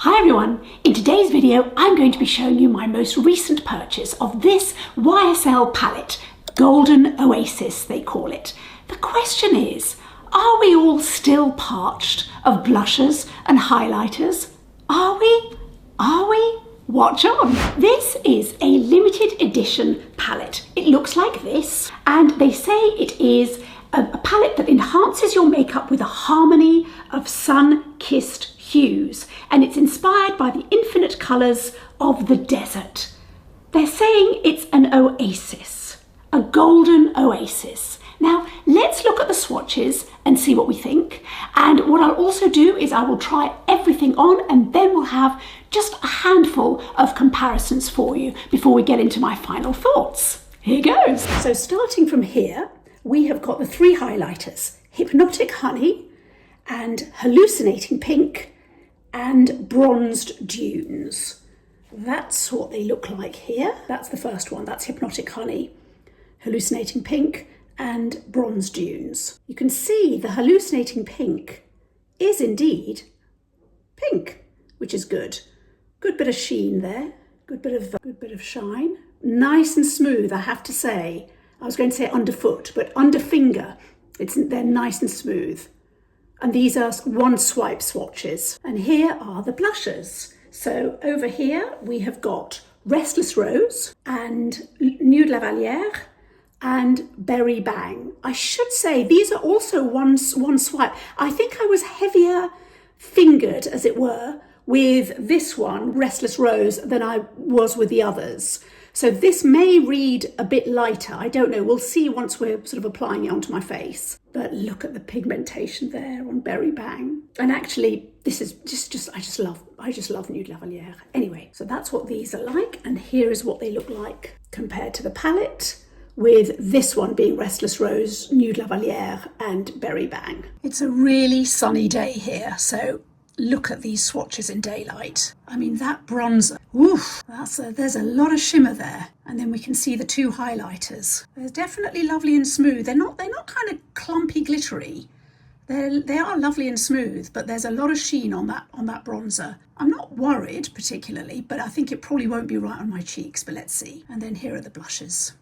Hi everyone, in today's video I'm going to be showing you my most recent purchase of this YSL palette, Golden Oasis they call it. The question is, are we all still parched of blushers and highlighters? Are we? Are we? Watch on! This is a limited edition palette. It looks like this, and they say it is a palette that enhances your makeup with a harmony of sun-kissed hues, and it's inspired by the infinite colours of the desert. They're saying it's an oasis, a golden oasis. Now let's look at the swatches and see what we think, and what I'll also do is I will try everything on and then we'll have just a handful of comparisons for you before we get into my final thoughts. Here goes. So starting from here, we have got the three highlighters, Hypnotic Honey and Hallucinating Pink and Bronzed Dunes. That's what they look like here. That's the first one, that's Hypnotic Honey, Hallucinating Pink and Bronzed Dunes. You can see the Hallucinating Pink is indeed pink, which is good. Good bit of sheen there, good bit of shine. Nice and smooth, I have to say. I was going to say underfoot, but under finger, they're nice and smooth. And these are one swipe swatches. And here are the blushes. So over here, we have got Restless Rose and Nude Lavalière and Berry Bang. I should say these are also one swipe. I think I was heavier fingered, as it were, with this one, Restless Rose, than I was with the others. So this may read a bit lighter. I don't know. We'll see once we're sort of applying it onto my face. But look at the pigmentation there on Berry Bang. And actually, this is I just love Nude Lavalière. Anyway, so that's what these are like. And here is what they look like compared to the palette, with this one being Restless Rose, Nude Lavalière and Berry Bang. It's a really sunny day here, so look at these swatches in daylight. I mean, that bronzer, oof, there's a lot of shimmer there. And then we can see the two highlighters. They're definitely lovely and smooth. They're not kind of clumpy, glittery. They are lovely and smooth, but there's a lot of sheen on that bronzer. I'm not worried particularly, but I think it probably won't be right on my cheeks, but let's see. And then here are the blushes.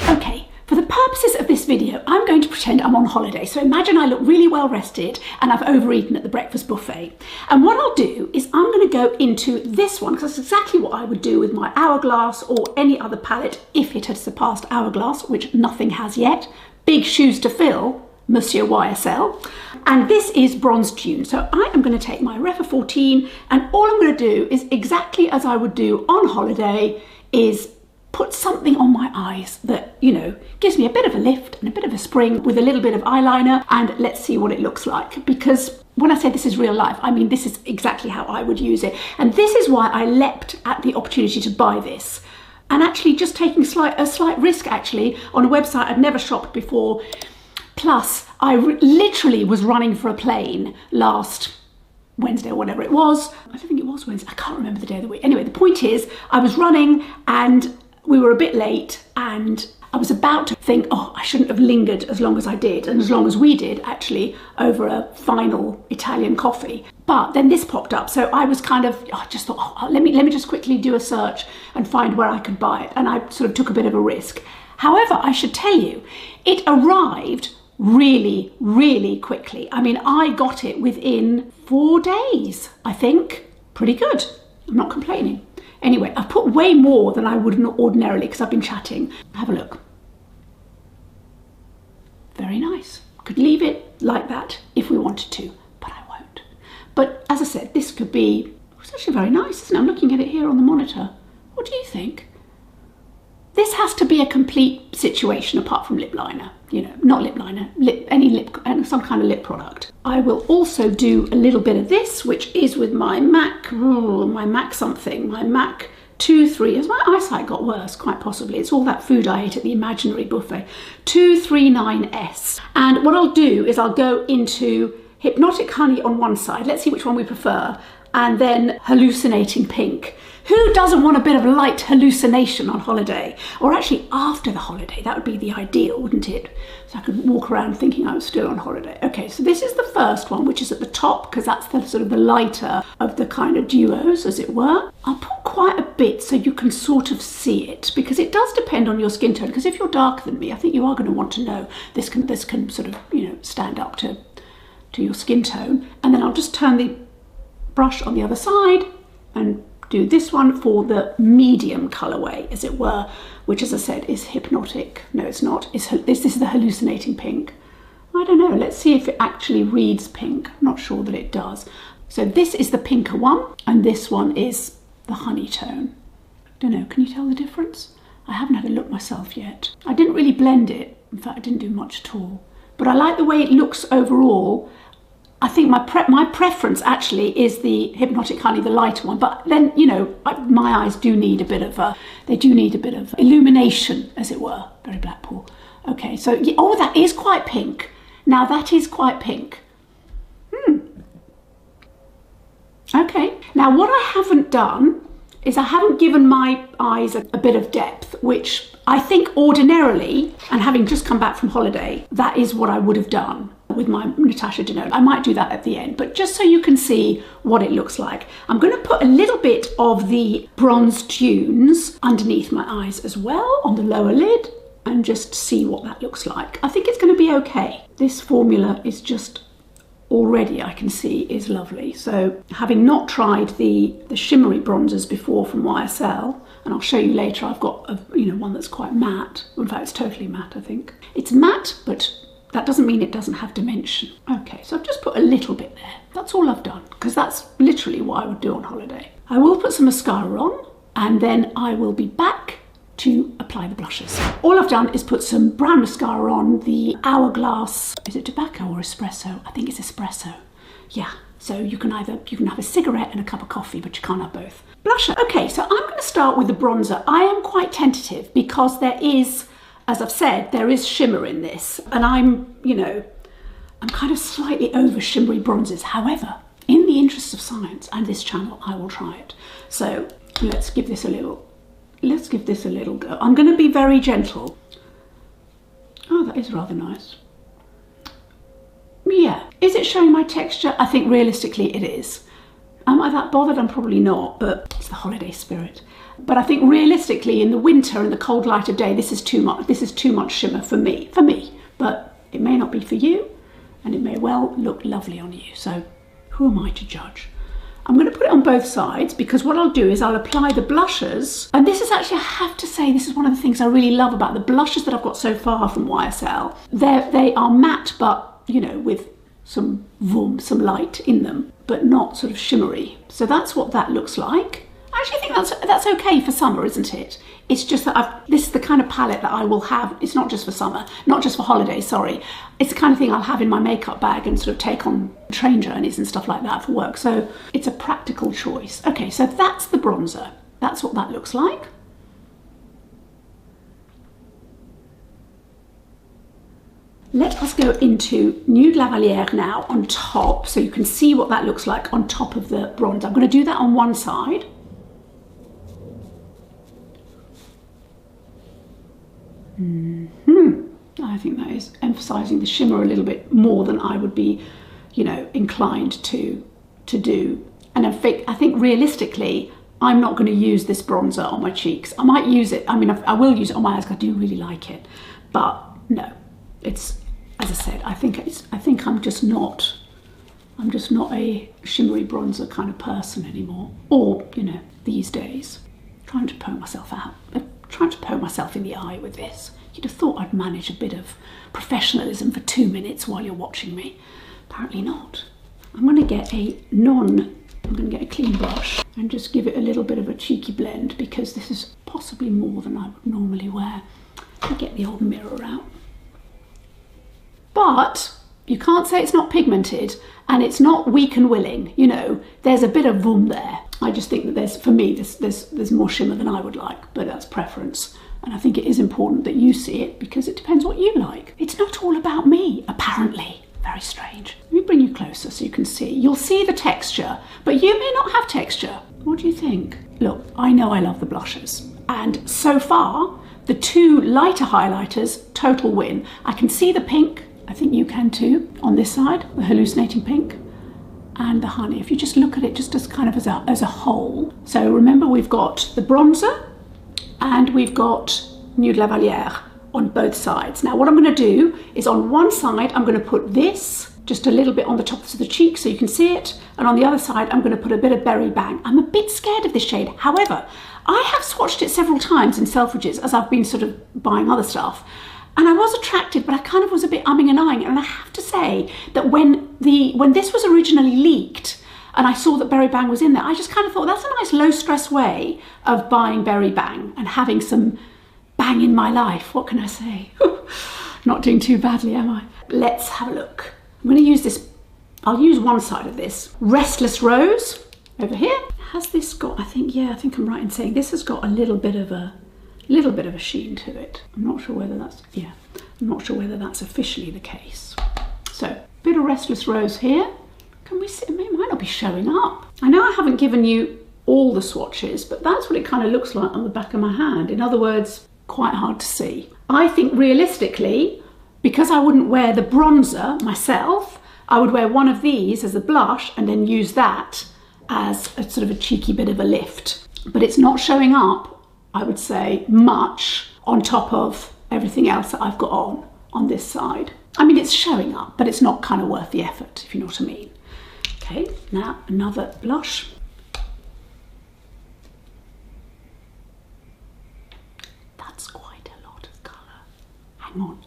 Okay, for the purposes of this video, I'm going to pretend I'm on holiday. So imagine I look really well rested and I've overeaten at the breakfast buffet. And what I'll do is I'm going to go into this one, because that's exactly what I would do with my Hourglass or any other palette if it had surpassed Hourglass, which nothing has yet. Big shoes to fill, Monsieur YSL. And this is Bronzed Dunes. So I am going to take my Refa 14 and all I'm going to do is exactly as I would do on holiday, is put something on my eyes that, you know, gives me a bit of a lift and a bit of a spring with a little bit of eyeliner, and let's see what it looks like. Because when I say this is real life, I mean this is exactly how I would use it. And this is why I leapt at the opportunity to buy this. And actually just taking a slight risk actually on a website I'd never shopped before. Plus, I literally was running for a plane last Wednesday or whatever it was. I don't think it was Wednesday. I can't remember the day of the week. Anyway, the point is I was running and we were a bit late, and I was about to think, oh, I shouldn't have lingered as long as I did, and as long as we did actually, over a final Italian coffee. But then this popped up, so I was kind of, I just thought, oh, let me just quickly do a search and find where I could buy it, and I sort of took a bit of a risk. However, I should tell you, it arrived really, really quickly. I mean, I got it within 4 days, I think. Pretty good. I'm not complaining. Anyway, I've put way more than I would ordinarily because I've been chatting. Have a look. Very nice. Could leave it like that if we wanted to, but I won't. But as I said, this could be, it's actually very nice, isn't it? I'm looking at it here on the monitor. What do you think? This has to be a complete situation apart from lip liner. You know, not lip liner, some kind of lip product. I will also do a little bit of this, which is with my MAC 2-3, as my eyesight got worse, quite possibly. It's all that food I ate at the imaginary buffet. 239S. And what I'll do is I'll go into Hypnotic Honey on one side. Let's see which one we prefer. and then hallucinating pink. Who doesn't want a bit of light hallucination on holiday? Or actually after the holiday, that would be the ideal, wouldn't it? So I could walk around thinking I was still on holiday. Okay, so this is the first one, which is at the top, because that's the sort of the lighter of the kind of duos, as it were. I'll put quite a bit so you can sort of see it, because it does depend on your skin tone. Because if you're darker than me, I think you are going to want to know this can sort of, you know, stand up to your skin tone. And then I'll just turn the brush on the other side and do this one for the medium colourway, as it were, which, as I said, is hypnotic. No, it's not. This is the hallucinating pink. I don't know. Let's see if it actually reads pink. I'm not sure that it does. So this is the pinker one, and this one is the honey tone. Don't know. Can you tell the difference? I haven't had a look myself yet. I didn't really blend it. In fact, I didn't do much at all. But I like the way it looks overall. I think my preference actually is the Hypnotic Honey, the lighter one. But then, you know, my eyes do need a bit of illumination, as it were. Very Blackpool. Okay, so, oh, that is quite pink. Now that is quite pink. Okay, now what I haven't done is I haven't given my eyes a bit of depth, which I think ordinarily, and having just come back from holiday, that is what I would have done with my Natasha Denona. I might do that at the end, but just so you can see what it looks like, I'm going to put a little bit of the Bronze Tunes underneath my eyes as well, on the lower lid, and just see what that looks like. I think it's going to be okay. This formula is just already, I can see, is lovely. So having not tried the shimmery bronzers before from YSL, and I'll show you later, I've got one that's quite matte. In fact, it's totally matte, I think. It's matte, but that doesn't mean it doesn't have dimension. Okay, so I've just put a little bit there. That's all I've done, because that's literally what I would do on holiday. I will put some mascara on, and then I will be back to apply the blushes. All I've done is put some brown mascara on, the Hourglass, is it tobacco or espresso? I think it's espresso. Yeah, so you can have a cigarette and a cup of coffee, but you can't have both. Blusher. Okay, so I'm going to start with the bronzer. I am quite tentative because there is, as I've said, there is shimmer in this, and I'm kind of slightly over shimmery bronzes. However, in the interest of science and this channel, I will try it. So let's give this a little go. I'm going to be very gentle. Oh, that is rather nice. Yeah. Is it showing my texture? I think realistically it is. Am I that bothered? I'm probably not, but it's the holiday spirit. But I think realistically, in the winter and the cold light of day, this is too much. This is too much shimmer for me. But it may not be for you, and it may well look lovely on you. So who am I to judge? I'm going to put it on both sides, because what I'll do is I'll apply the blushes. And this is actually, I have to say, this is one of the things I really love about the blushes that I've got so far from YSL. They are matte, but, you know, with some vroom, some light in them, but not sort of shimmery. So that's what that looks like. I actually think that's okay for summer, isn't it? It's just that this is the kind of palette that I will have. It's not just for summer, not just for holidays, sorry. It's the kind of thing I'll have in my makeup bag and sort of take on train journeys and stuff like that for work. So it's a practical choice. Okay, so that's the bronzer. That's what that looks like. Let us go into Nude Lavalier now on top, so you can see what that looks like on top of the bronzer. I'm going to do that on one side. I think that is emphasising the shimmer a little bit more than I would be, you know, inclined to do. And in fact, I think realistically, I'm not going to use this bronzer on my cheeks. I might use it. I mean, I will use it on my eyes because I do really like it. But no, it's, as I said, I think I'm just not a shimmery bronzer kind of person anymore. Or, you know, these days, trying to poke myself out. Trying to poke myself in the eye with this. You'd have thought I'd manage a bit of professionalism for 2 minutes while you're watching me. Apparently not. I'm going to get a clean brush and just give it a little bit of a cheeky blend, because this is possibly more than I would normally wear. I'll get the old mirror out. But you can't say it's not pigmented, and it's not weak and willing. You know, there's a bit of vroom there. I just think that there's more shimmer than I would like, but that's preference. And I think it is important that you see it, because it depends what you like. It's not all about me, apparently. Very strange. Let me bring you closer so you can see. You'll see the texture, but you may not have texture. What do you think? Look, I know I love the blushes. And so far, the two lighter highlighters, total win. I can see the pink, I think you can too, on this side, the hallucinating pink, and the honey. If you just look at it just as kind of as a whole. So remember, we've got the bronzer and we've got Nude La Valliere on both sides. Now what I'm going to do is on one side I'm going to put this just a little bit on the tops of the cheek so you can see it, and on the other side I'm going to put a bit of Berry Bang. I'm a bit scared of this shade, however I have swatched it several times in Selfridges as I've been sort of buying other stuff, and I was attracted, but I kind of was a bit umming and ahhing. And I have to say that when this was originally leaked and I saw that Berry Bang was in there, I just kind of thought that's a nice low stress way of buying Berry Bang and having some bang in my life. What can I say? Not doing too badly, am I? Let's have a look. I'm going to use this, I'll use one side of this. Restless Rose over here. Has this got, I think I'm right in saying this has got a little bit of a sheen to it. I'm not sure whether that's officially the case. So, bit of Restless Rose here. Can we see? It might not be showing up. I know I haven't given you all the swatches, but that's what it kind of looks like on the back of my hand. In other words, quite hard to see. I think realistically, because I wouldn't wear the bronzer myself, I would wear one of these as a blush and then use that as a sort of a cheeky bit of a lift. But it's not showing up, I would say, much on top of everything else that I've got on this side. I mean, it's showing up, but it's not kind of worth the effort, if you know what I mean. Okay, now another blush. That's quite a lot of colour. Hang on,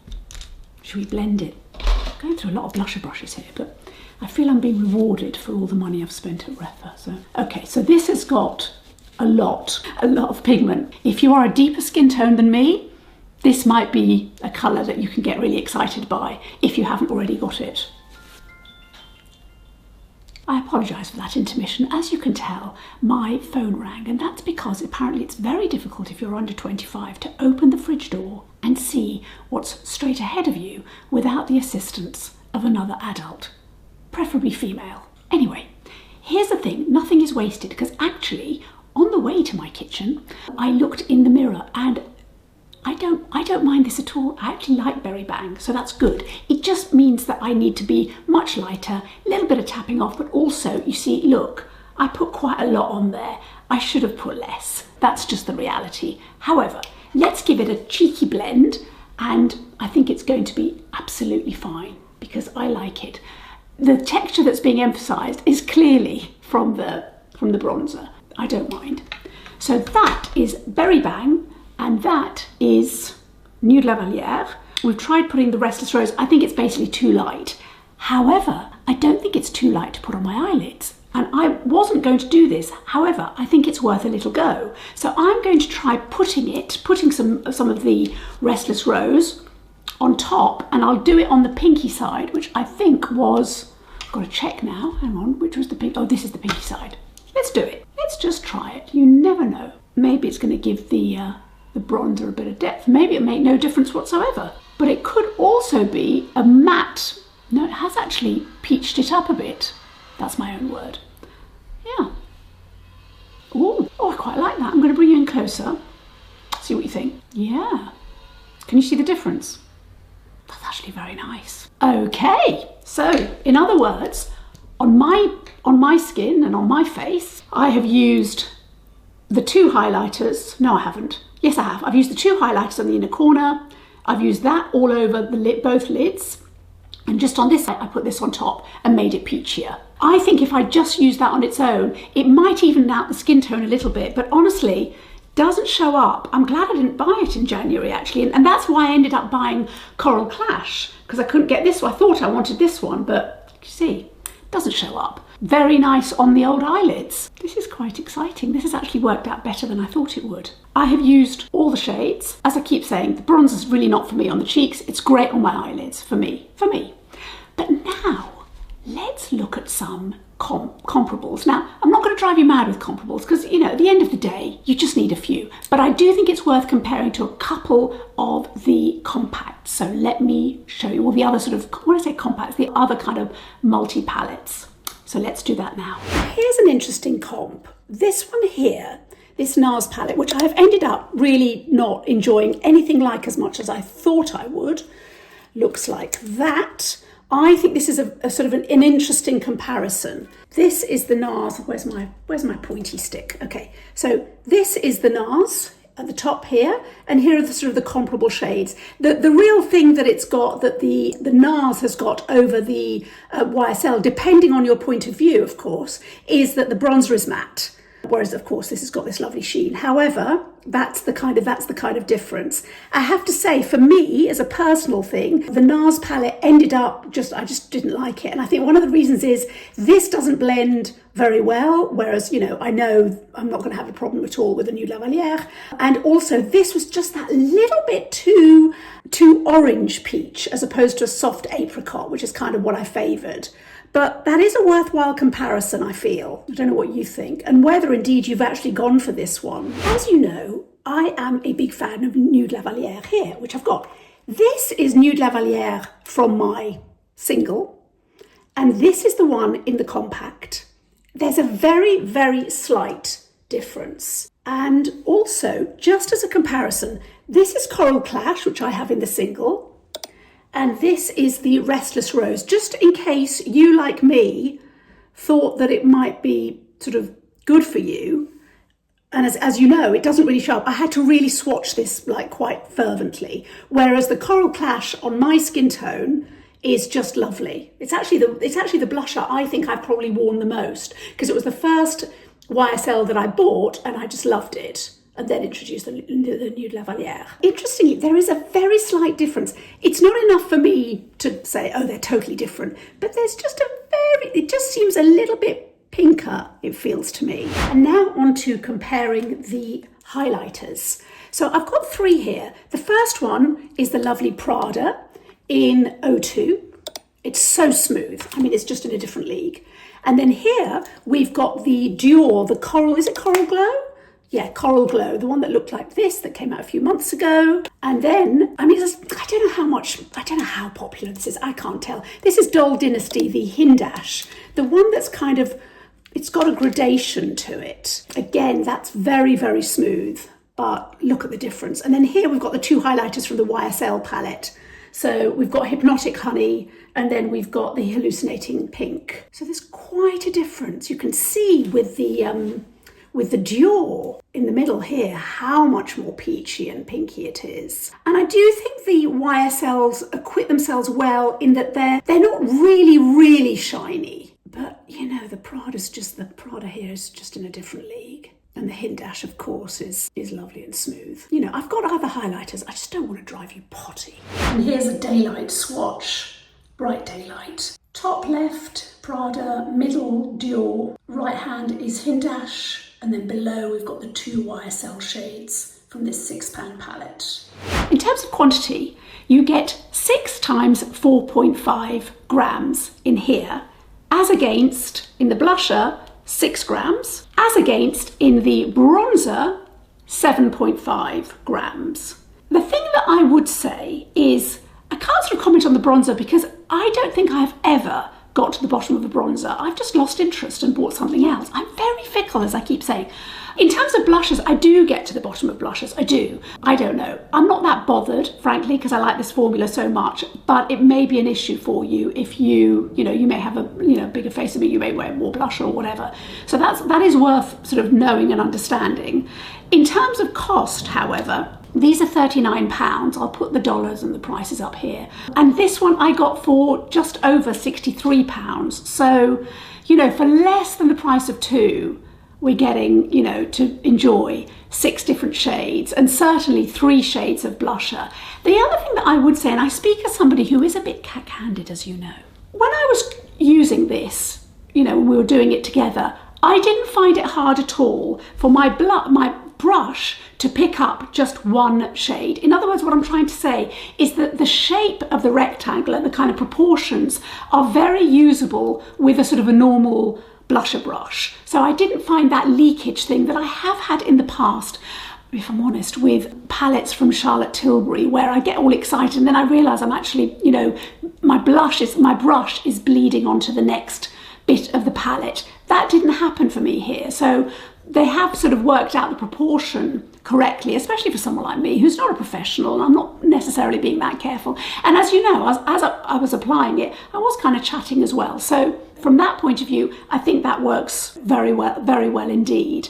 should we blend it? I'm going through a lot of blusher brushes here, but I feel I'm being rewarded for all the money I've spent at Refa. So, okay, so this has got a lot of pigment. If you are a deeper skin tone than me, this might be a colour that you can get really excited by if you haven't already got it. I apologise for that intermission. As you can tell, my phone rang, and that's because apparently it's very difficult if you're under 25 to open the fridge door and see what's straight ahead of you without the assistance of another adult, preferably female. Anyway, here's the thing, nothing is wasted, because actually on the way to my kitchen, I looked in the mirror and I don't mind this at all. I actually like Berry Bang, so that's good. It just means that I need to be much lighter, a little bit of tapping off, but also, you see, look, I put quite a lot on there. I should have put less. That's just the reality. However, let's give it a cheeky blend, and I think it's going to be absolutely fine because I like it. The texture that's being emphasised is clearly from the bronzer. I don't mind. So that is Berry Bang, and that is Nude La Valliere. We've tried putting the Restless Rose. I think it's basically too light. However, I don't think it's too light to put on my eyelids. And I wasn't going to do this. However, I think it's worth a little go. So I'm going to try putting some of the Restless Rose on top, and I'll do it on the pinky side, which I think was, I've got to check now, hang on, which was the pink? Oh, this is the pinky side. Let's do it. Let's just try it. You never know. Maybe it's going to give the bronzer a bit of depth. Maybe it make no difference whatsoever. But it could also be a matte. No, it has actually peached it up a bit. That's my own word. Yeah. Ooh. Oh, I quite like that. I'm going to bring you in closer. See what you think. Yeah. Can you see the difference? That's actually very nice. Okay. So, in other words, on my skin and on my face, I have used the two highlighters. No, I haven't. Yes, I have. I've used the two highlighters on the inner corner. I've used that all over both lids. And just on this side, I put this on top and made it peachier. I think if I just used that on its own, it might even out the skin tone a little bit, but honestly, doesn't show up. I'm glad I didn't buy it in January, actually. And that's why I ended up buying Coral Clash, because I couldn't get this one. I thought I wanted this one, but you see, doesn't show up. Very nice on the old eyelids. This is quite exciting. This has actually worked out better than I thought it would. I have used all the shades. As I keep saying, the bronzer is really not for me on the cheeks. It's great on my eyelids, for me. But now, let's look at some comparables. Now, I'm not going to drive you mad with comparables because, you know, at the end of the day, you just need a few. But I do think it's worth comparing to a couple of the compacts. So let me show you all the other sort of, when I say compacts, the other kind of multi-palettes. So let's do that now. Here's an interesting comp. This one here, this Nars palette, which I've ended up really not enjoying anything like as much as I thought I would, looks like that. I think this is a sort of an interesting comparison. This is the Nars. Where's my pointy stick? Okay, so this is the Nars at the top here, and here are the sort of the comparable shades. The real thing that it's got, that the Nars has got over the YSL, depending on your point of view, of course, is that the bronzer is matte. Whereas, of course, this has got this lovely sheen. However, that's the kind of difference. I have to say, for me, as a personal thing, the Nars palette ended up I just didn't like it. And I think one of the reasons is this doesn't blend very well, whereas, you know I'm not going to have a problem at all with the Nude Lavalière. And also, this was just that little bit too orange peach as opposed to a soft apricot, which is kind of what I favoured. But that is a worthwhile comparison, I feel. I don't know what you think, and whether indeed you've actually gone for this one. As you know, I am a big fan of Nude Lavalière here, which I've got. This is Nude Lavalière from my single, and this is the one in the compact. There's a very, very slight difference. And also, just as a comparison, this is Coral Clash, which I have in the single, and this is the Restless Rose, just in case you, like me, thought that it might be sort of good for you. And as you know, it doesn't really show up. I had to really swatch this like quite fervently, whereas the Coral Clash on my skin tone is just lovely. It's actually the blusher I think I've probably worn the most, because it was the first YSL that I bought and I just loved it. And then introduce the Nude Lavalière. Interestingly, there is a very slight difference. It's not enough for me to say, oh, they're totally different, but there's just it just seems a little bit pinker, it feels to me. And now on to comparing the highlighters. So I've got three here. The first one is the lovely Prada in 02. It's so smooth. I mean, it's just in a different league. And then here we've got the Dior, the Coral, is it Coral Glow? Yeah, Coral Glow, the one that looked like this, that came out a few months ago. And then, I mean, I don't know how popular this is, I can't tell. This is Doll Dynasty, the Hindash, the one that's kind of, it's got a gradation to it. Again, that's very, very smooth, but look at the difference. And then here we've got the two highlighters from the YSL palette. So we've got Hypnotic Honey, and then we've got the Hallucinating Pink. So there's quite a difference. You can see with the Dior in the middle here, how much more peachy and pinky it is. And I do think the YSLs acquit themselves well in that they're not really, really shiny. But, you know, the Prada here is just in a different league. And the Hindash, of course, is lovely and smooth. You know, I've got other highlighters. I just don't want to drive you potty. And here's a daylight swatch. Bright daylight. Top left, Prada. Middle, Dior. Right hand is Hindash. And then below we've got the two YSL shades from this £6 palette. In terms of quantity, you get 6 times 4.5 grams in here, as against, in the blusher, 6 grams, as against, in the bronzer, 7.5 grams. The thing that I would say is, I can't sort of comment on the bronzer because I don't think I've ever got to the bottom of a bronzer. I've just lost interest and bought something else. I'm very fickle, as I keep saying. In terms of blushes, I do get to the bottom of blushes. I do. I don't know. I'm not that bothered, frankly, because I like this formula so much, but it may be an issue for you if you may have a bigger face than me, you may wear more blush or whatever. So that is worth sort of knowing and understanding. In terms of cost, however, these are £39. I'll put the dollars and the prices up here. And this one I got for just over £63. So, you know, for less than the price of 2, we're getting, you know, to enjoy 6 different shades and certainly 3 shades of blusher. The other thing that I would say, and I speak as somebody who is a bit candid, as you know, when I was using this, you know, when we were doing it together, I didn't find it hard at all for my brush to pick up just one shade. In other words, what I'm trying to say is that the shape of the rectangle and the kind of proportions are very usable with a sort of a normal blusher brush. So I didn't find that leakage thing that I have had in the past, if I'm honest, with palettes from Charlotte Tilbury, where I get all excited and then I realise I'm actually, you know, my brush is bleeding onto the next bit of the palette. That didn't happen for me here. So they have sort of worked out the proportion correctly, especially for someone like me who's not a professional and I'm not necessarily being that careful. And as you know, as I was applying it, I was kind of chatting as well. So from that point of view, I think that works very well indeed.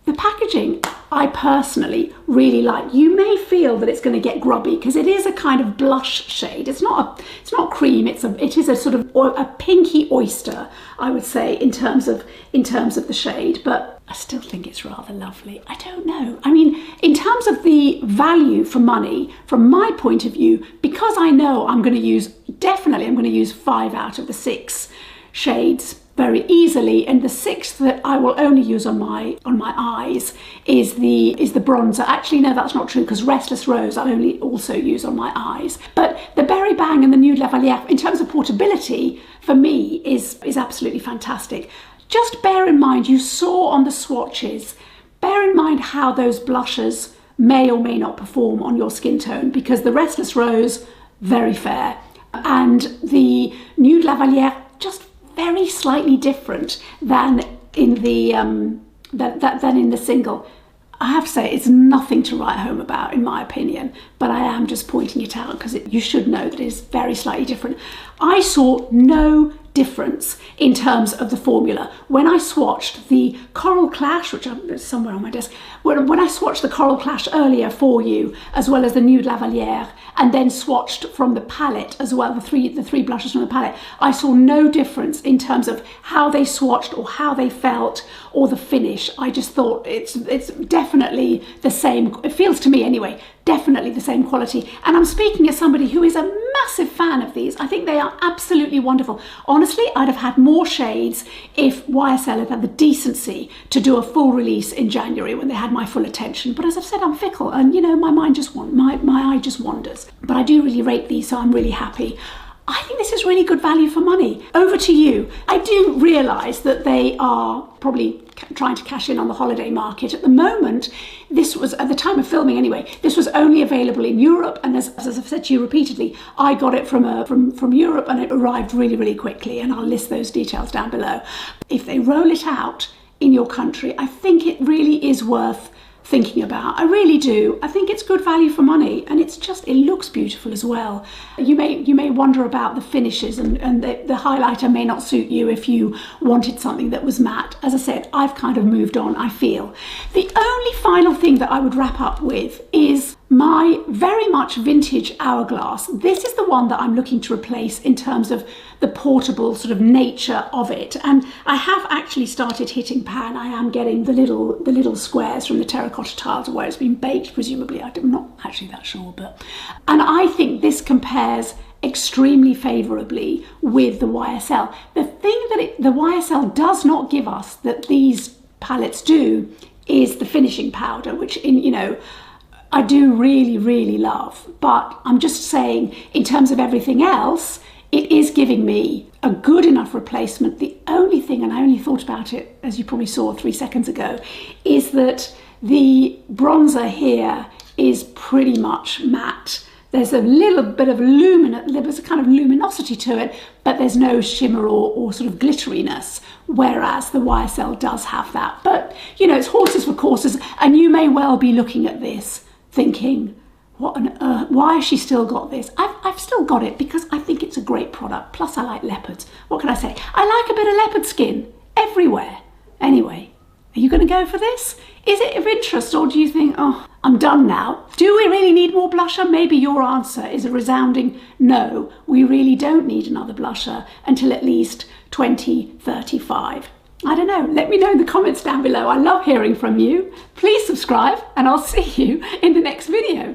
The packaging, I personally really like. You may feel that it's going to get grubby because it is a kind of blush shade. It's not cream. It is a sort of a pinky oyster, I would say, in terms of the shade. But I still think it's rather lovely. I don't know. I mean, in terms of the value for money, from my point of view, because I know I'm going to use 5 out of the 6 shades very easily, and the 6th that I will only use on my eyes is the bronzer. Actually, no, that's not true, because Restless Rose I'll only also use on my eyes. But the Berry Bang and the Nude Lavalier, in terms of portability, for me is absolutely fantastic. Just bear in mind, you saw on the swatches, bear in mind how those blushes may or may not perform on your skin tone, because the Restless Rose, very fair, and the Nude Lavalier, just very slightly different than in the than in the single. I have to say, it's nothing to write home about, in my opinion, but I am just pointing it out because you should know that it is very slightly different. I saw no difference in terms of the formula. When I swatched the Coral Clash, which is somewhere on my desk, when I swatched the Coral Clash earlier for you, as well as the Nude Lavalier, and then swatched from the palette as well, the three blushes from the palette, I saw no difference in terms of how they swatched or how they felt or the finish. I just thought it's definitely the same. It feels to me anyway, definitely the same quality. And I'm speaking as somebody who is a massive fan of these. I think they are absolutely wonderful. Honestly, I'd have had more shades if YSL had had the decency to do a full release in January when they had my full attention. But as I've said, I'm fickle, and you know, my eye just wanders. But I do really rate these, so I'm really happy. I think this is really good value for money. Over to you. I do realise that they are probably trying to cash in on the holiday market. At the moment, this was, at the time of filming anyway, this was only available in Europe, and as I've said to you repeatedly, I got it from Europe and it arrived really, really quickly, and I'll list those details down below. If they roll it out in your country, I think it really is worth thinking about. I really do. I think it's good value for money, and it looks beautiful as well. You may wonder about the finishes, and the highlighter may not suit you if you wanted something that was matte. As I said, I've kind of moved on, I feel. The only final thing that I would wrap up with is my very much vintage Hourglass. This is the one that I'm looking to replace in terms of the portable sort of nature of it. And I have actually started hitting pan. I am getting the little squares from the terracotta tiles where it's been baked, presumably. I'm not actually that sure, and I think this compares extremely favourably with the YSL. The thing that the YSL does not give us that these palettes do is the finishing powder, which I do really, really love. But I'm just saying, in terms of everything else, it is giving me a good enough replacement. The only thing, and I only thought about it, as you probably saw 3 seconds ago, is that the bronzer here is pretty much matte. There's a little bit of there's a kind of luminosity to it, but there's no shimmer or sort of glitteriness, whereas the YSL does have that. But, it's horses for courses, and you may well be looking at this thinking, what on earth, why has she still got this? I've still got it because I think it's a great product. Plus I like leopards. What can I say? I like a bit of leopard skin everywhere. Anyway, are you going to go for this? Is it of interest, or do you think, oh, I'm done now? Do we really need more blusher? Maybe your answer is a resounding no. We really don't need another blusher until at least 2035. I don't know. Let me know in the comments down below. I love hearing from you. Please subscribe, and I'll see you in the next video.